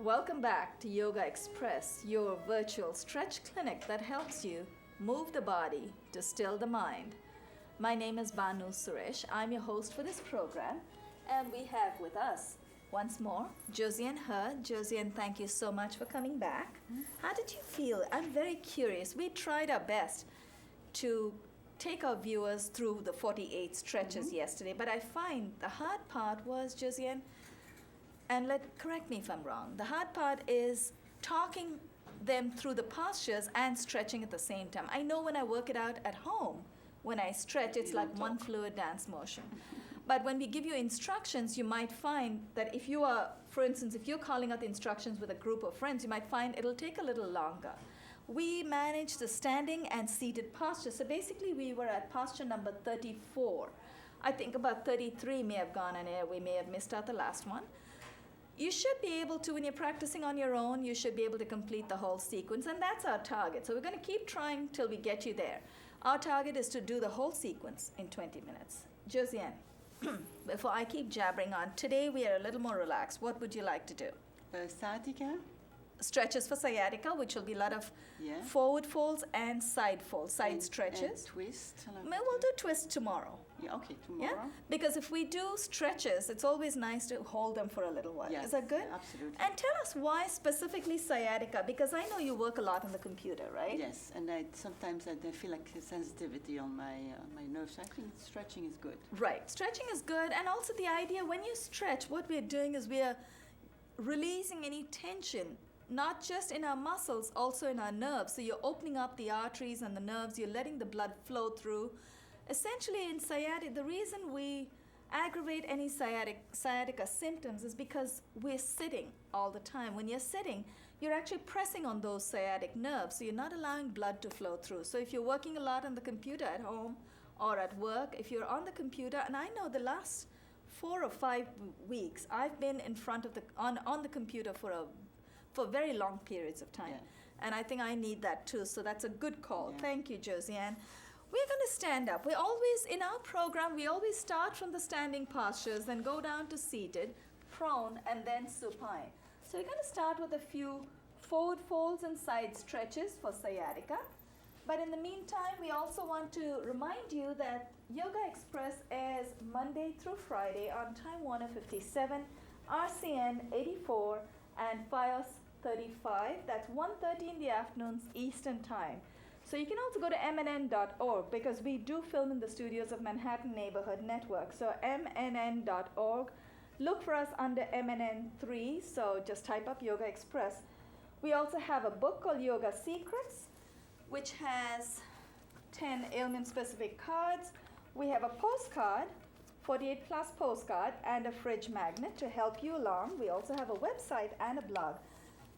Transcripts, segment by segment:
Welcome back to Yogaxpress, your virtual stretch clinic that helps you move the body to still the mind. My name is Banu Suresh. I'm your host for this program, and we have with us once more Josiane Hird. Josiane, thank you so much for coming back. How did you feel? I'm very curious. We tried our best to take our viewers through the 48 stretches yesterday, but I find the hard part was, Josiane, and correct me if I'm wrong, the hard part is talking them through the postures and stretching at the same time. I know when I work it out at home, when I stretch, it's like one fluid dance motion. But when we give you instructions, you might find that if you are, for instance, if you're calling out the instructions with a group of friends, you might find it'll take a little longer. We managed the standing and seated posture. So basically we were at posture number 34. I think about 33 may have gone on air. We may have missed out the last one. You should be able to, when you're practicing on your own, you should be able to complete the whole sequence, and that's our target. So we're going to keep trying till we get you there. Our target is to do the whole sequence in 20 minutes. Josiane, before I keep jabbering on, today we are a little more relaxed. What would you like to do? Sciatica? Stretches for sciatica, which will be a lot of forward folds and side folds, side stretches. And twist. We'll do twist tomorrow. Yeah, okay, tomorrow. Yeah? Because if we do stretches, it's always nice to hold them for a little while. Yes, is that good? Absolutely. And tell us why specifically sciatica, because I know you work a lot on the computer, right? Yes, and sometimes I feel like a sensitivity on my nerves. I think stretching is good. Right, stretching is good, and also the idea when you stretch, what we're doing is we are releasing any tension, not just in our muscles, also in our nerves. So you're opening up the arteries and the nerves, you're letting the blood flow through. Essentially in sciatica, the reason we aggravate any sciatica symptoms is because we're sitting all the time. When you're sitting, you're actually pressing on those sciatic nerves, so you're not allowing blood to flow through. So if you're working a lot on the computer at home or at work, if you're on the computer, and I know the last 4 or 5 weeks, I've been in front of on the computer for very long periods of time. Yeah. And I think I need that too, so that's a good call. Yeah. Thank you, Josiane. We're going to stand up. We always, in our program, we always start from the standing postures, then go down to seated, prone, and then supine. So we're going to start with a few forward folds and side stretches for sciatica. But in the meantime, we also want to remind you that Yogaxpress airs Monday through Friday on Time Warner 57, RCN 84, and FiOS 35. That's 1:30 in the afternoons Eastern Time. So you can also go to mnn.org because we do film in the studios of Manhattan Neighborhood Network. So mnn.org. Look for us under MNN3. So just type up Yoga Express. We also have a book called Yoga Secrets, which has 10 ailment-specific cards. We have a postcard, 48 plus postcard, and a fridge magnet to help you along. We also have a website and a blog.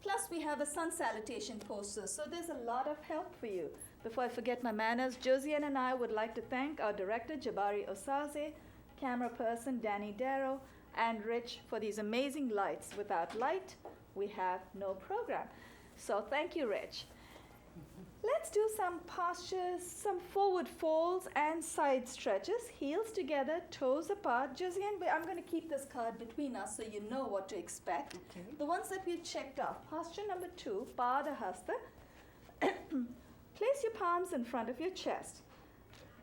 Plus, we have a sun salutation poster, so there's a lot of help for you. Before I forget my manners, Josiane and I would like to thank our director, Jabari Osaze, camera person, Danny Darrow, and Rich for these amazing lights. Without light, we have no program. So thank you, Rich. Let's do some postures, some forward folds and side stretches, heels together, toes apart. Josiane, I'm going to keep this card between us so you know what to expect. Okay. The ones that we've checked off. Posture number 2, Pada Hasta. Place your palms in front of your chest.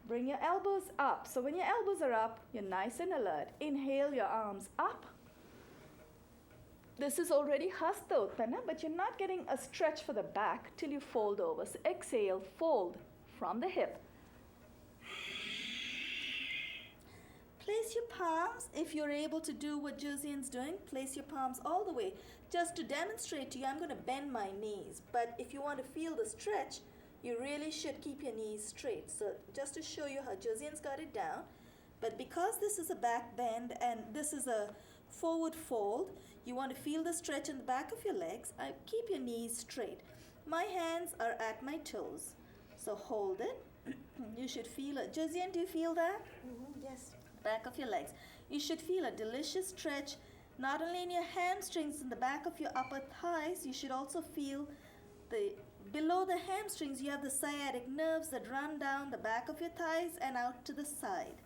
Bring your elbows up. So when your elbows are up, you're nice and alert. Inhale your arms up. This is already Hasta Utthana, but you're not getting a stretch for the back till you fold over. So exhale, fold from the hip. Place your palms, if you're able to do what Josiane's doing, place your palms all the way. Just to demonstrate to you, I'm going to bend my knees. But if you want to feel the stretch, you really should keep your knees straight. So just to show you how Josiane's got it down. But because this is a back bend and this is a forward fold, you want to feel the stretch in the back of your legs. Keep your knees straight. My hands are at my toes. So hold it. You should feel it. Josiane, do you feel that? Yes. Back of your legs. You should feel a delicious stretch, not only in your hamstrings and the back of your upper thighs, you should also feel below the hamstrings, you have the sciatic nerves that run down the back of your thighs and out to the side.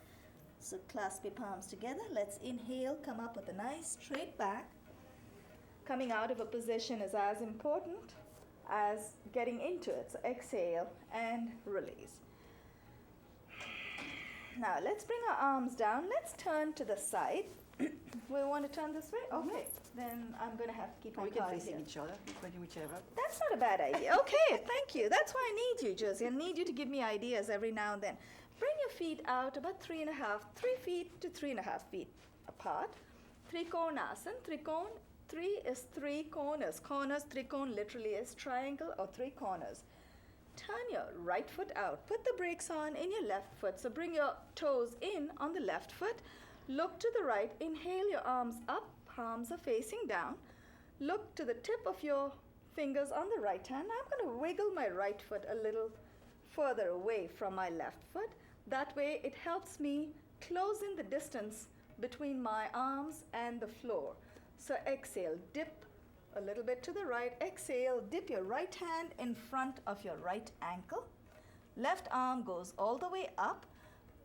So clasp your palms together. Let's inhale, come up with a nice straight back. coming out of a position is as important as getting into it. So exhale and release. Now let's bring our arms down. Let's turn to the side. We want to turn this way? Okay, then I'm going to have to keep my We can cards face here. each other, whichever. That's not a bad idea. Okay, thank you. That's why I need you, Josie. I need you to give me ideas every now and then. Bring your feet out about 3 feet to 3.5 feet apart. Trikonasana. Trikon, 3 is 3 corners. Corners, trikon literally is triangle or 3 corners. Turn your right foot out. Put the brakes on in your left foot. So bring your toes in on the left foot. Look to the right. Inhale your arms up. Palms are facing down. Look to the tip of your fingers on the right hand. I'm going to wiggle my right foot a little further away from my left foot. That way it helps me close in the distance between my arms and the floor. So exhale, dip a little bit to the right. Exhale, dip your right hand in front of your right ankle. Left arm goes all the way up.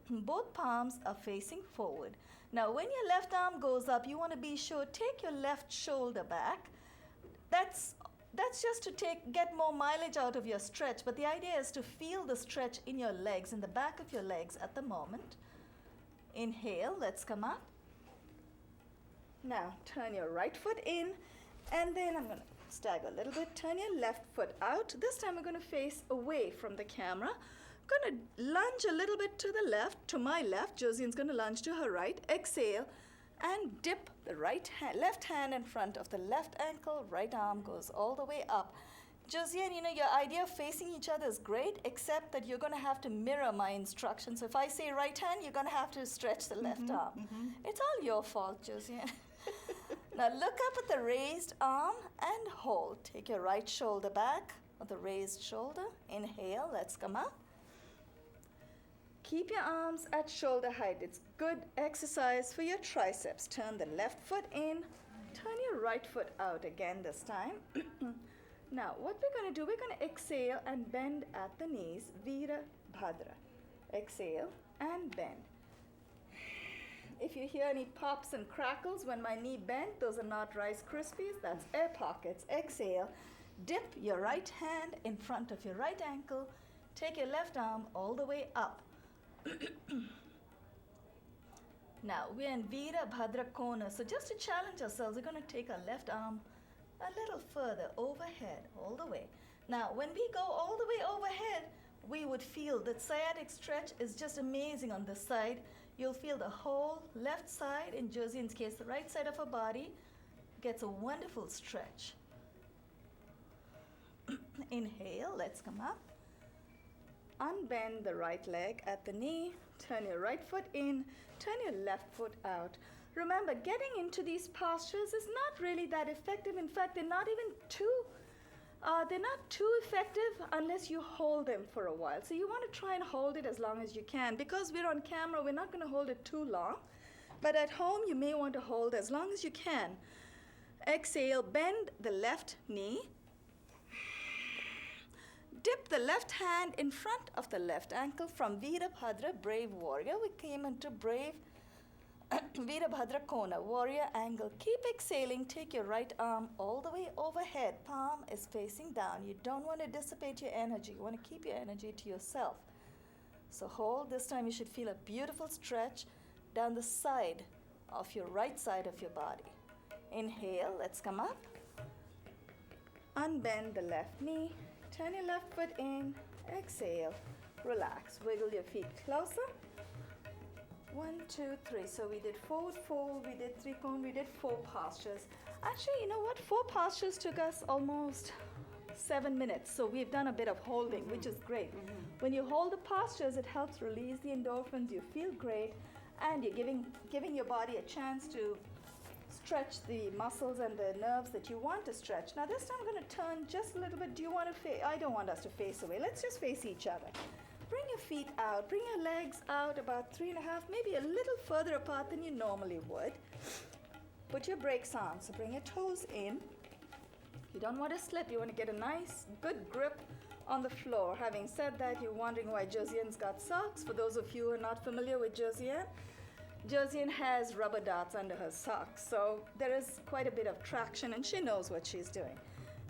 Both palms are facing forward. Now when your left arm goes up, you want to be sure, take your left shoulder back. That's just to get more mileage out of your stretch, but the idea is to feel the stretch in your legs, in the back of your legs at the moment. Inhale, let's come up. Now turn your right foot in, and then I'm going to stagger a little bit. Turn your left foot out. This time we're going to face away from the camera. Going to lunge a little bit to the left, to my left. Josiane's going to lunge to her right. Exhale and dip the left hand in front of the left ankle. Right arm goes all the way up. Josiane, your idea of facing each other is great, except that you're going to have to mirror my instructions. So if I say right hand, you're going to have to stretch the left arm. It's all your fault, Josiane. Now look up at the raised arm and hold. Take your right shoulder back on the raised shoulder. Inhale, let's come up. Keep your arms at shoulder height. It's good exercise for your triceps. Turn the left foot in. Turn your right foot out again this time. Now, what we're going to do, we're going to exhale and bend at the knees. Virabhadra. Exhale and bend. If you hear any pops and crackles when my knee bent, those are not Rice Krispies, that's air pockets. Exhale. Dip your right hand in front of your right ankle. Take your left arm all the way up. Now we're in Virabhadra Kona. So just to challenge ourselves, we're going to take our left arm a little further overhead, all the way. Now when we go all the way overhead, we would feel that sciatic stretch is just amazing on this side. You'll feel the whole left side, in Josiane's case, the right side of her body gets a wonderful stretch. Inhale, let's come up. Unbend the right leg at the knee, turn your right foot in, turn your left foot out. Remember, getting into these postures is not really that effective. In fact, they're not too effective unless you hold them for a while. So you want to try and hold it as long as you can. Because we're on camera, we're not going to hold it too long. But at home, you may want to hold as long as you can. Exhale, bend the left knee. Dip the left hand in front of the left ankle from Virabhadra, brave warrior. We came into brave Virabhadra Kona, warrior angle. Keep exhaling. Take your right arm all the way overhead. Palm is facing down. You don't want to dissipate your energy. You want to keep your energy to yourself. So hold. This time you should feel a beautiful stretch down the side of your right side of your body. Inhale. Let's come up. Unbend the left knee. Turn your left foot in. Exhale. Relax. Wiggle your feet closer. 1, 2, 3. So we did forward fold, we did trikon, we did 4 postures. Actually, you know what? 4 postures took us almost 7 minutes. So we've done a bit of holding, which is great. When you hold the postures, it helps release the endorphins. You feel great, and you're giving your body a chance to stretch the muscles and the nerves that you want to stretch. Now this time I'm going to turn just a little bit. Do you want to face? I don't want us to face away. Let's just face each other. Bring your feet out. Bring your legs out about 3.5, maybe a little further apart than you normally would. Put your brakes on. So bring your toes in. You don't want to slip. You want to get a nice, good grip on the floor. Having said that, you're wondering why Josiane's got socks. For those of you who are not familiar with Josiane, Josiane has rubber darts under her socks, so there is quite a bit of traction and she knows what she's doing.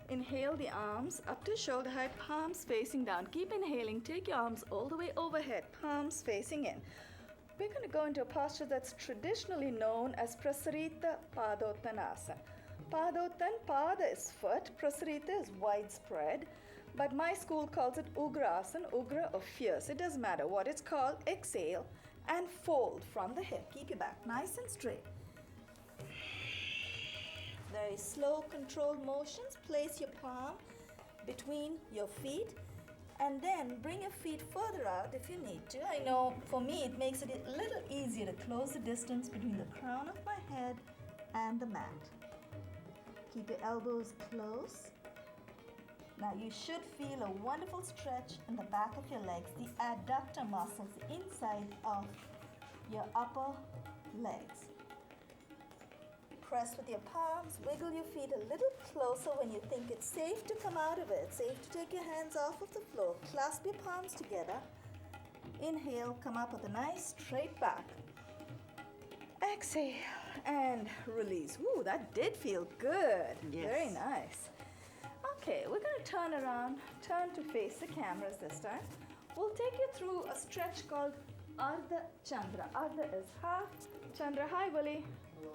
Inhale the arms up to shoulder height, palms facing down. Keep inhaling, take your arms all the way overhead, palms facing in. We're going to go into a posture that's traditionally known as Prasarita Padottanasana. Padottan, Pada is foot, Prasarita is widespread, but my school calls it Ugrasana, Ugra or fierce. It doesn't matter what it's called. Exhale and fold from the hip. Keep your back nice and straight. Very slow, controlled motions. Place your palm between your feet and then bring your feet further out if you need to. I know for me it makes it a little easier to close the distance between the crown of my head and the mat. Keep your elbows close. Now you should feel a wonderful stretch in the back of your legs, the adductor muscles, the inside of your upper legs. Press with your palms, wiggle your feet a little closer when you think it's safe to come out of it, safe to take your hands off of the floor. Clasp your palms together. Inhale, come up with a nice straight back. Exhale and release. Ooh, that did feel good. Yes. Very nice. Okay, we're going to turn around, turn to face the cameras this time. We'll take you through a stretch called Ardha Chandra. Ardha is half, Chandra, hi Willie.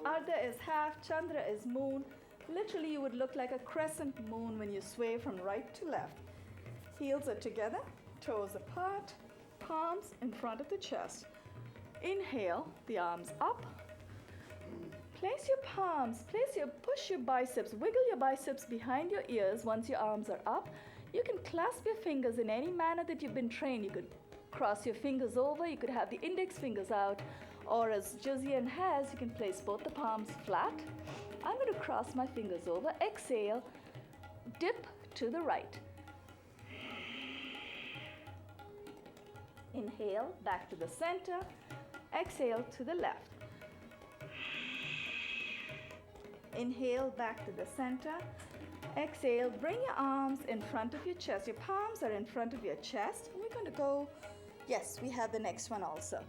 Ardha is half, Chandra is moon. Literally, you would look like a crescent moon when you sway from right to left. Heels are together, toes apart, palms in front of the chest. Inhale, the arms up. Place your palms, push your biceps, wiggle your biceps behind your ears once your arms are up. You can clasp your fingers in any manner that you've been trained. You could cross your fingers over, you could have the index fingers out, or as Josiane has, you can place both the palms flat. I'm going to cross my fingers over. Exhale, dip to the right. Inhale, back to the center. Exhale to the left. Inhale, back to the center. Exhale, bring your arms in front of your chest. Your palms are in front of your chest. We're going to go, yes, we have the next one also.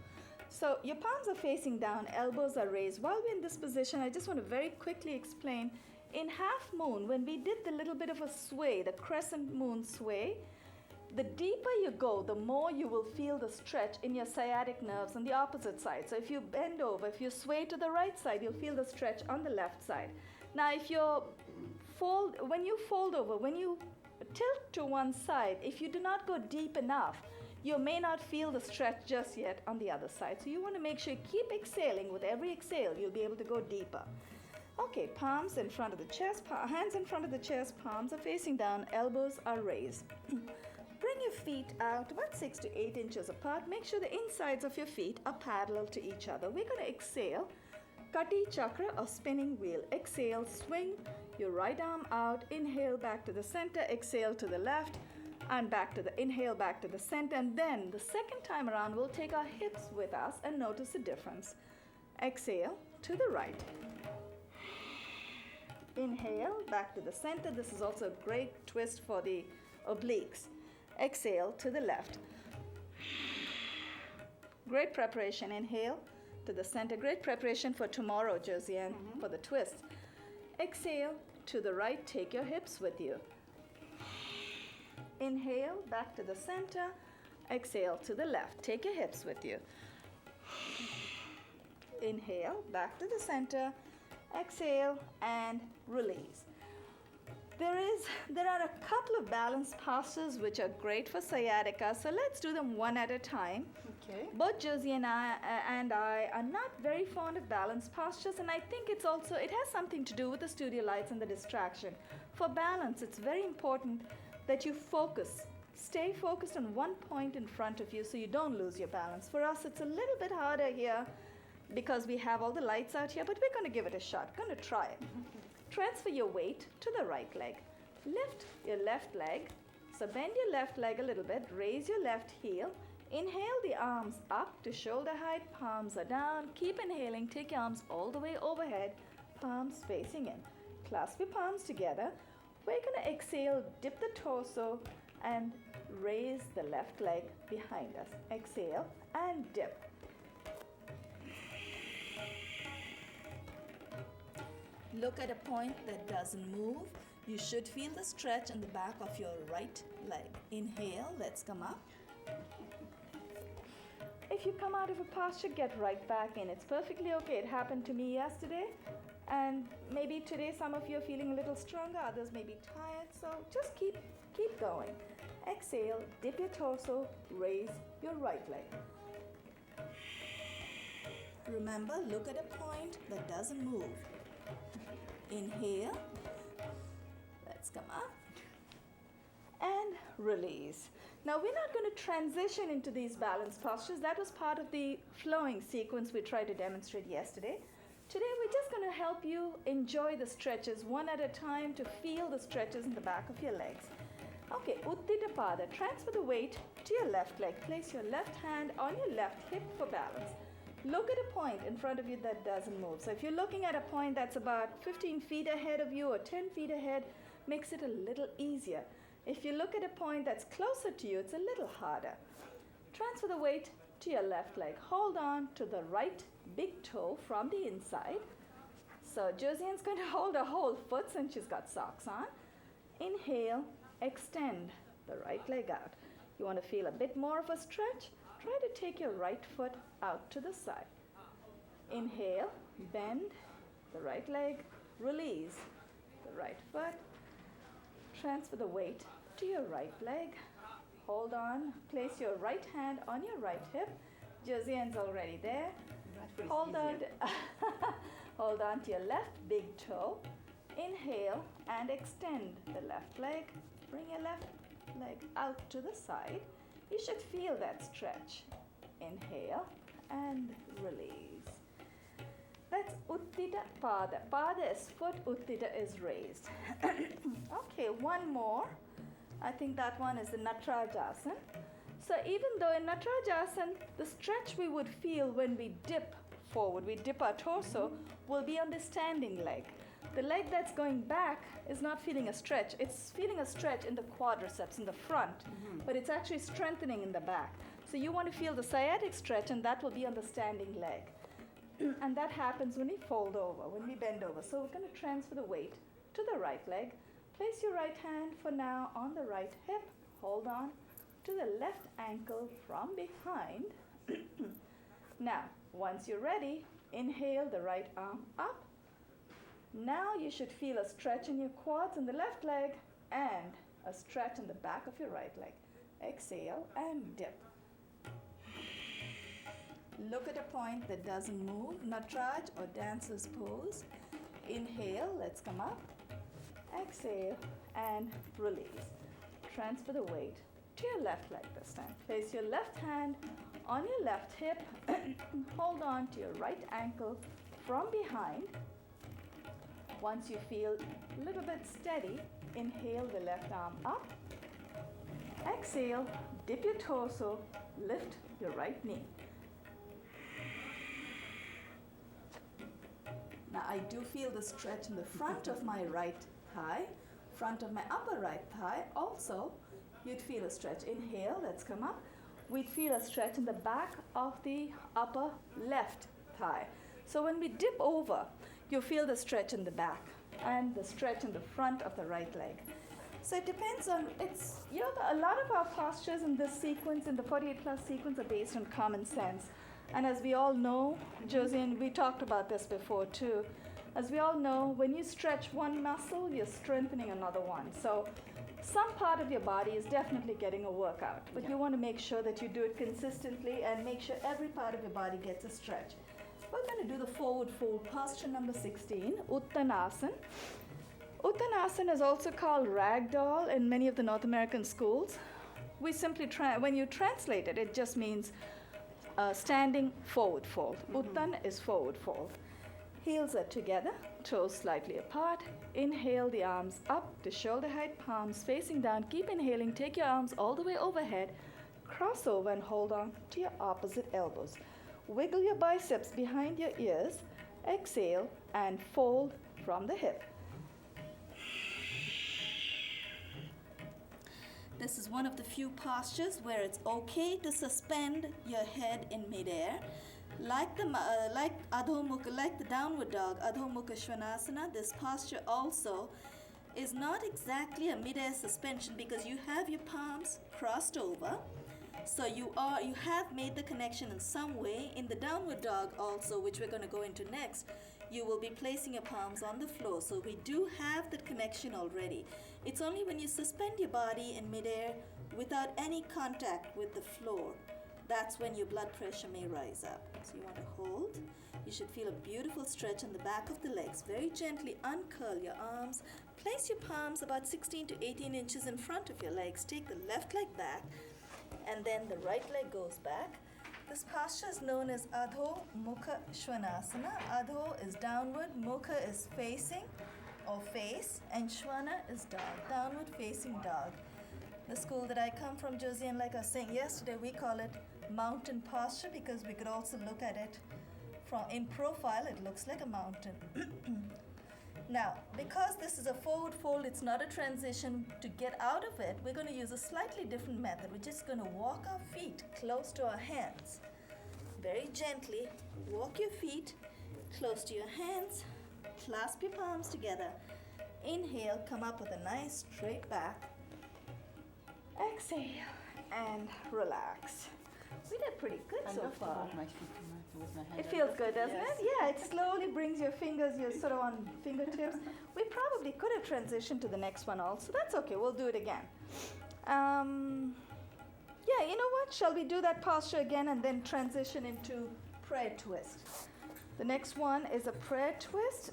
So your palms are facing down, elbows are raised. While we're in this position, I just want to very quickly explain, in half moon, when we did the little bit of a sway, the crescent moon sway, the deeper you go, the more you will feel the stretch in your sciatic nerves on the opposite side. So if you bend over, if you sway to the right side, you'll feel the stretch on the left side. Now when you fold over, when you tilt to one side, if you do not go deep enough, you may not feel the stretch just yet on the other side. So you want to make sure you keep exhaling. With every exhale, you'll be able to go deeper. Okay, palms in front of the chest, hands in front of the chest, palms are facing down, elbows are raised. Bring your feet out about 6 to 8 inches apart. Make sure the insides of your feet are parallel to each other. We're going to exhale, Kati Chakra or spinning wheel. Exhale, swing your right arm out. Inhale, back to the center. Exhale to the left and inhale back to the center. And then the second time around, we'll take our hips with us and notice the difference. Exhale to the right. Inhale, back to the center. This is also a great twist for the obliques. Exhale to the left. Great preparation. Inhale to the center. Great preparation for tomorrow, Josiane, for the twist. Exhale to the right. Take your hips with you. Inhale, back to the center. Exhale to the left. Take your hips with you. Inhale, back to the center. Exhale and release. There are a couple of balance postures which are great for sciatica, so let's do them one at a time. Okay. Both Josie and I are not very fond of balance postures, and I think it has something to do with the studio lights and the distraction. For balance, it's very important that you stay focused on one point in front of you so you don't lose your balance. For us, it's a little bit harder here because we have all the lights out here, but we're going to give it a shot. Going to try it. Transfer your weight to the right leg. Lift your left leg. So bend your left leg a little bit. Raise your left heel. Inhale the arms up to shoulder height. Palms are down. Keep inhaling. Take your arms all the way overhead. Palms facing in. Clasp your palms together. We're going to exhale, dip the torso, and raise the left leg behind us. Exhale and dip. Look at a point that doesn't move. You should feel the stretch in the back of your right leg. Inhale, let's come up. If you come out of a posture, get right back in. It's perfectly okay. It happened to me yesterday, and maybe today some of you are feeling a little stronger, others may be tired, so just keep going. Exhale, dip your torso, raise your right leg. Remember, look at a point that doesn't move. Inhale, let's come up, and release. Now we're not going to transition into these balance postures. That was part of the flowing sequence we tried to demonstrate yesterday. Today we're just going to help you enjoy the stretches one at a time to feel the stretches in the back of your legs. Okay, Uttita Pada. Transfer the weight to your left leg. Place your left hand on your left hip for balance. Look at a point in front of you that doesn't move. So if you're looking at a point that's about 15 feet ahead of you or 10 feet ahead, makes it a little easier. If you look at a point that's closer to you, it's a little harder. Transfer the weight to your left leg. Hold on to the right big toe from the inside. So Josiane's going to hold her whole foot since she's got socks on. Inhale, extend the right leg out. You want to feel a bit more of a stretch? Try to take your right foot out to the side. Inhale, bend the right leg, release the right foot. Transfer the weight to your right leg. Hold on. Place your right hand on your right hip. Josiane's already there. Hold on to your left big toe. Inhale and extend the left leg. Bring your left leg out to the side. You should feel that stretch. Inhale and release. That's Uttita Pada. Pada is foot, Uttita is raised. Okay, one more. I think that one is the Natarajasana. So even though in Natarajasana, the stretch we would feel when we dip forward, we dip our torso, will be on the standing leg. The leg that's going back is not feeling a stretch. It's feeling a stretch in the quadriceps, in the front, but it's actually strengthening in the back. So you want to feel the sciatic stretch, and that will be on the standing leg. And that happens when we fold over, when we bend over. So we're going to transfer the weight to the right leg. Place your right hand for now on the right hip. Hold on to the left ankle from behind. Now, once you're ready, inhale the right arm up. Now you should feel a stretch in your quads in the left leg and a stretch in the back of your right leg. Exhale and dip. Look at a point that doesn't move, Nataraj or dancer's pose. Inhale, let's come up. Exhale and release. Transfer the weight to your left leg this time. Place your left hand on your left hip. Hold on to your right ankle from behind. Once you feel a little bit steady, inhale the left arm up. Exhale, dip your torso, lift your right knee. Now I do feel the stretch in the front of my right thigh, front of my upper right thigh. Also, you'd feel a stretch. Inhale, let's come up. We'd feel a stretch in the back of the upper left thigh. So when we dip over, you feel the stretch in the back and the stretch in the front of the right leg. So it depends on, a lot of our postures in this sequence, in the 48 plus sequence, are based on common sense. And as we all know, Josiane, we talked about this before too. As we all know, when you stretch one muscle, you're strengthening another one. So some part of your body is definitely getting a workout, but you want to make sure that you do it consistently and make sure every part of your body gets a stretch. We're going to do the forward fold posture number 16, Uttanasana. Uttanasana is also called ragdoll in many of the North American schools. We simply, when you translate it, it just means standing forward fold. Uttan is forward fold. Heels are together, toes slightly apart. Inhale the arms up to shoulder height, palms facing down. Keep inhaling, take your arms all the way overhead. Cross over and hold on to your opposite elbows. Wiggle your biceps behind your ears. Exhale and fold from the hip. This is one of the few postures where it's okay to suspend your head in midair. Like Adho Mukha, like the downward dog, Adho Mukha Svanasana, this posture also is not exactly a mid-air suspension because you have your palms crossed over. So you have made the connection in some way. In the downward dog also, which we're going to go into next, you will be placing your palms on the floor. So we do have that connection already. It's only when you suspend your body in midair without any contact with the floor, that's when your blood pressure may rise up. So you want to hold. You should feel a beautiful stretch on the back of the legs. Very gently uncurl your arms. Place your palms about 16 to 18 inches in front of your legs. Take the left leg back and then the right leg goes back. This posture is known as Adho Mukha Svanasana. Adho is downward, Mukha is facing or face, and Shwana is dog, downward facing dog. The school that I come from, Josiane, like I was saying yesterday, we call it mountain posture because we could also look at it from in profile. It looks like a mountain. Now, because this is a forward fold, it's not a transition. To get out of it, we're going to use a slightly different method. We're just going to walk our feet close to our hands. Very gently, walk your feet close to your hands. Clasp your palms together. Inhale, come up with a nice straight back. Exhale and relax. We did pretty good so far. I love to hold my feet with my hand. It feels good, doesn't Yes. it? Yeah, it slowly brings your fingers, you're sort of on fingertips. We probably could have transitioned to the next one also. That's okay, we'll do it again. Yeah, you know what? Shall we do that posture again and then transition into prayer twist? The next one is a prayer twist.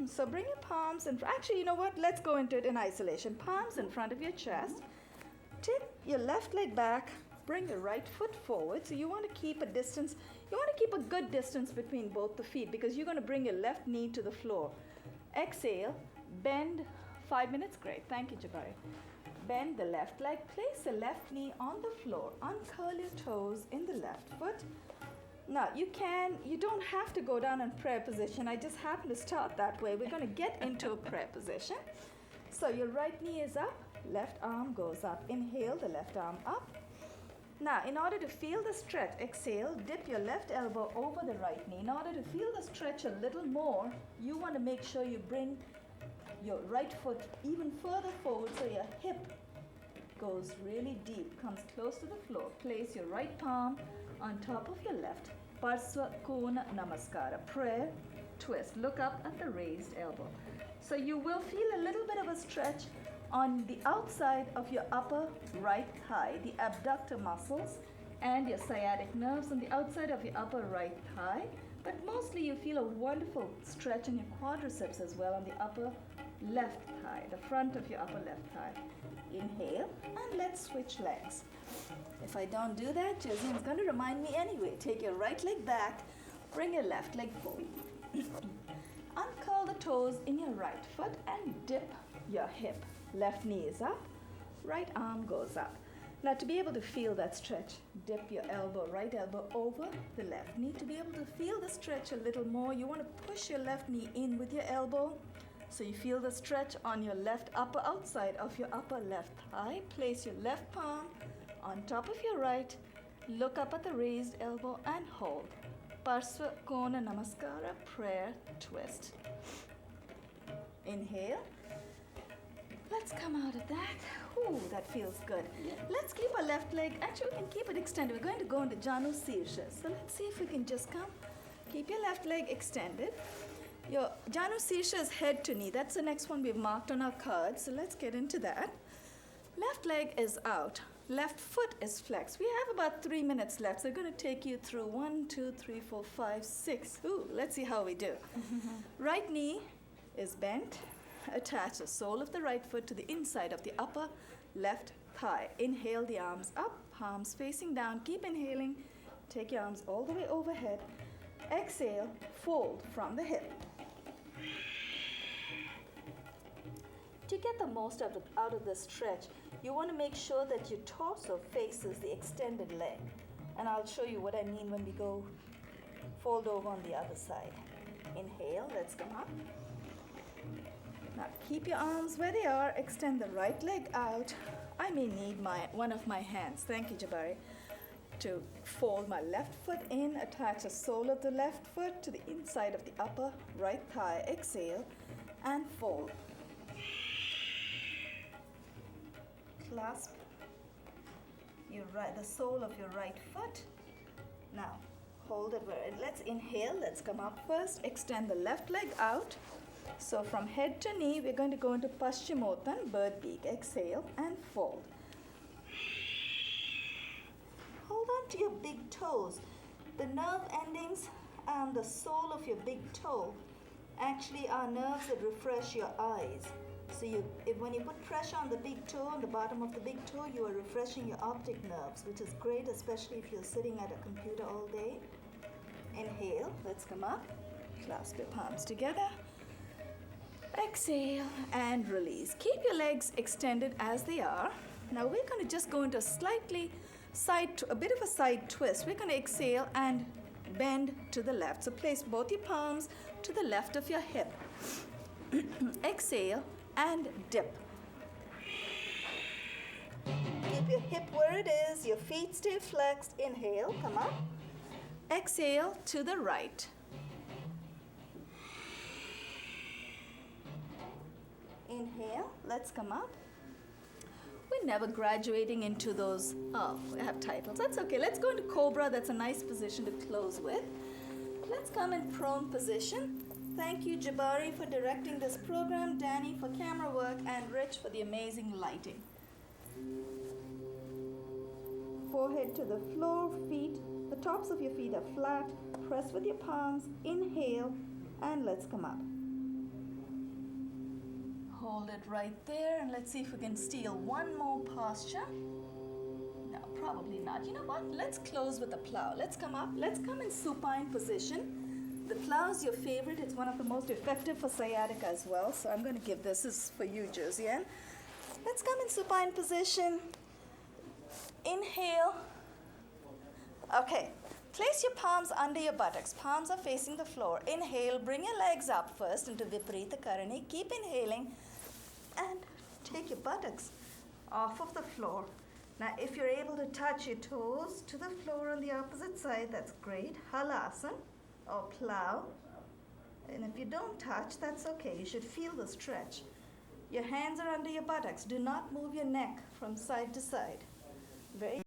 So bring your palms in. Actually, you know what? Let's go into it in isolation. Palms in front of your chest. Take your left leg back. Bring your right foot forward. So you want to keep a distance. You want to keep a good distance between both the feet because you're going to bring your left knee to the floor. Exhale. Bend. 5 minutes. Great. Thank you, Jabari. Bend the left leg. Place the left knee on the floor. Uncurl your toes in the left foot. Now, you don't have to go down in prayer position. I just happen to start that way. We're going to get into a prayer position. So your right knee is up, left arm goes up. Inhale, the left arm up. Now, in order to feel the stretch, exhale, dip your left elbow over the right knee. In order to feel the stretch a little more, you want to make sure you bring your right foot even further forward so your hip goes really deep, comes close to the floor. Place your right palm on top of your left. Parsva Kona Namaskara. Prayer twist. Look up at the raised elbow. So you will feel a little bit of a stretch on the outside of your upper right thigh, the abductor muscles and your sciatic nerves on the outside of your upper right thigh. But mostly you feel a wonderful stretch in your quadriceps as well on the upper left thigh, the front of your upper left thigh. Inhale and let's switch legs. If I don't do that, Josiane's going to remind me anyway. Take your right leg back, bring your left leg forward. Uncurl the toes in your right foot and dip your hip. Left knee is up, right arm goes up. Now to be able to feel that stretch, dip your elbow, right elbow over the left knee. To be able to feel the stretch a little more, you want to push your left knee in with your elbow. So you feel the stretch on your left upper outside of your upper left thigh. Place your left palm on top of your right. Look up at the raised elbow and hold. Parsva Kona Namaskara, prayer twist. Inhale. Let's come out of that. Ooh, that feels good. Yeah. Let's keep our left leg. Actually, we can keep it extended. We're going to go into Janu Sirsha. So let's see if we can just come. Keep your left leg extended. Your Janu Sirsha is head to knee. That's the next one we've marked on our card. So let's get into that. Left leg is out. Left foot is flexed. We have about 3 minutes left. So we're going to take you through 1, 2, 3, 4, 5, 6. Ooh, let's see how we do. Right knee is bent. Attach the sole of the right foot to the inside of the upper left thigh. Inhale the arms up, palms facing down. Keep inhaling. Take your arms all the way overhead. Exhale, fold from the hip. To get the most out of the stretch, you want to make sure that your torso faces the extended leg. And I'll show you what I mean when we go fold over on the other side. Inhale, let's come up. Now keep your arms where they are. Extend the right leg out. I may need one of my hands. Thank you, Jabari. to fold my left foot in, attach the sole of the left foot to the inside of the upper right thigh. Exhale and fold. Clasp the sole of your right foot. Now hold it where let's inhale. Let's come up first. Extend the left leg out. So from head to knee, we're going to go into Paschimottan, bird beak. Exhale and fold. Hold on to your big toes. The nerve endings and the sole of your big toe actually are nerves that refresh your eyes. So when you put pressure on the big toe, on the bottom of the big toe, you are refreshing your optic nerves, which is great, especially if you're sitting at a computer all day. Inhale, let's come up. Clasp your palms together. Exhale and release. Keep your legs extended as they are. Now we're going to just go into a bit of a side twist. We're going to exhale and bend to the left. So place both your palms to the left of your hip. Exhale and dip. Keep your hip where it is. Your feet stay flexed. Inhale, come up. Exhale to the right. Inhale, let's come up. We're never graduating into those, we have titles. That's okay. Let's go into Cobra. That's a nice position to close with. Let's come in prone position. Thank you, Jabari, for directing this program, Danny for camera work, and Rich for the amazing lighting. Forehead to the floor, the tops of your feet are flat. Press with your palms. Inhale, and let's come up. Hold it right there, and let's see if we can steal one more posture. No, probably not. You know what? Let's close with a plow. Let's come up. Let's come in supine position. The plow is your favorite. It's one of the most effective for sciatica as well. So I'm going to give this is for you, Josiane. Let's come in supine position. Inhale. Okay. Place your palms under your buttocks. Palms are facing the floor. Inhale. Bring your legs up first into Viparita Karani. Keep inhaling. And take your buttocks off of the floor. Now, if you're able to touch your toes to the floor on the opposite side, that's great. Halasana or plow. And if you don't touch, that's okay. You should feel the stretch. Your hands are under your buttocks. Do not move your neck from side to side. Very